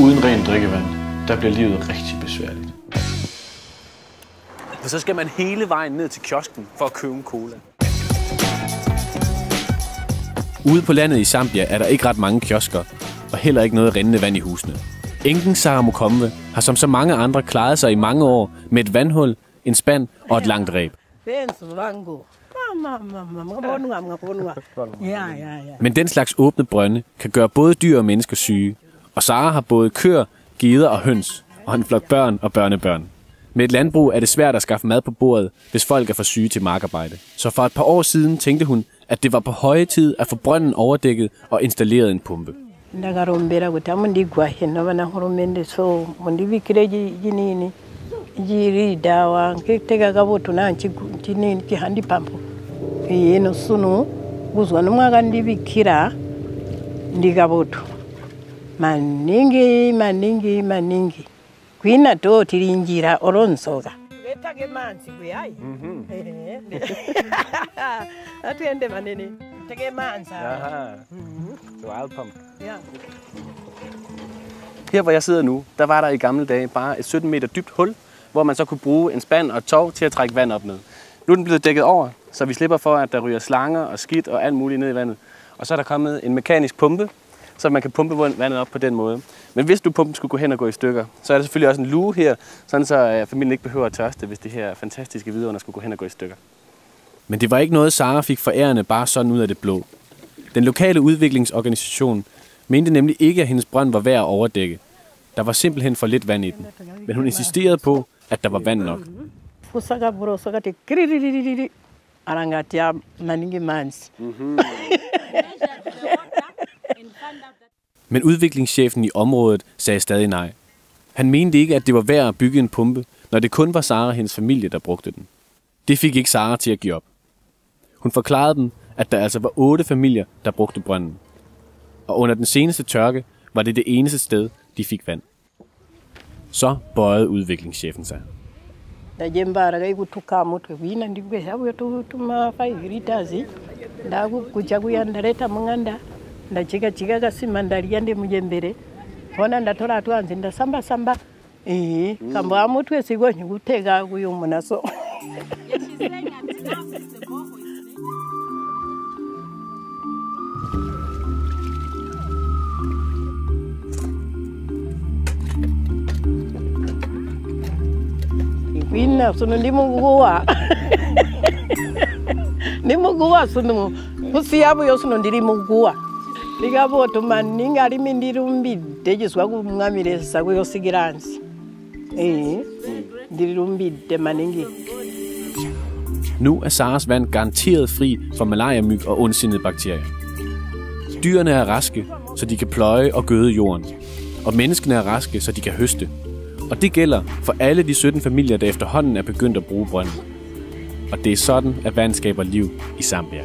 uden rent drikkevand, der bliver livet rigtig besværligt. For så skal man hele vejen ned til kiosken for at købe en cola. Ude på landet i Zambia er der ikke ret mange kiosker, og heller ikke noget rindende vand i husene. Enken Sarah Mukombe har som så mange andre klaret sig i mange år med et vandhul, en spand og et langt reb. Men den slags åbne brønde kan gøre både dyr og mennesker syge. Og Sarah har både køer, geder og høns, og en flok børn og børnebørn. Med et landbrug er det svært at skaffe mad på bordet, hvis folk er for syge til markarbejde. Så for et par år siden tænkte hun, at det var på høje tid at få brønden overdækket og installeret en pumpe. Maningi. Kwina do tirinjira olonsoga. Getage manzi kuyai. Atuende manene. Tage manzi. Aha. Dualpump. Ja. Her hvor jeg sidder nu, der var der i gamle dage bare et 17 meter dybt hul, hvor man så kunne bruge en spand og et tov til at trække vand op med. Nu er den blevet dækket over, så vi slipper for, at der ryger slanger og skidt og alt muligt ned i vandet. Og så er der kommet en mekanisk pumpe, så man kan pumpe vandet op på den måde. Men hvis du pumpen skulle gå hen og gå i stykker, så er der selvfølgelig også en luge her, sådan så familien ikke behøver at tørste, hvis det her fantastiske vidunder skulle gå hen og gå i stykker. Men det var ikke noget, Sarah fik forærende bare sådan ud af det blå. Den lokale udviklingsorganisation mente nemlig ikke, at hendes brønd var værd at overdække. Der var simpelthen for lidt vand i den. Men hun insisterede på, at der var vand nok. Men udviklingschefen i området sagde stadig nej. Han mente ikke, at det var værd at bygge en pumpe, når det kun var Sarah og hendes familie, der brugte den. Det fik ikke Sarah til at give op. Hun forklarede dem, at der altså var 8 familier, der brugte brønden. Og under den seneste tørke var det det eneste sted, de fik vand. Så bøjede udviklingschefen sig. Ndachika kasima ndaliende mujembere bona ndatola twanze ndasamba samba kamba amutwe sigonye gutega kuyo munaso Kwina sono ndimuguwa ndimuguwa sono kusiyabo yosono ndirimuguwa Ligabo to maninga ari mindirumbide giswa kumwamiresa kwe yosigiransi. Ndirumbide maningi. Nu er Sarahs vand garanteret fri for malariamyg og ondsindede bakterier. Dyrene er raske, så de kan pløje og gøde jorden. Og menneskene er raske, så de kan høste. Og det gælder for alle de 17 familier, der efterhånden er begyndt at bruge brønden. Og det er sådan, at vand skaber liv i Zambia.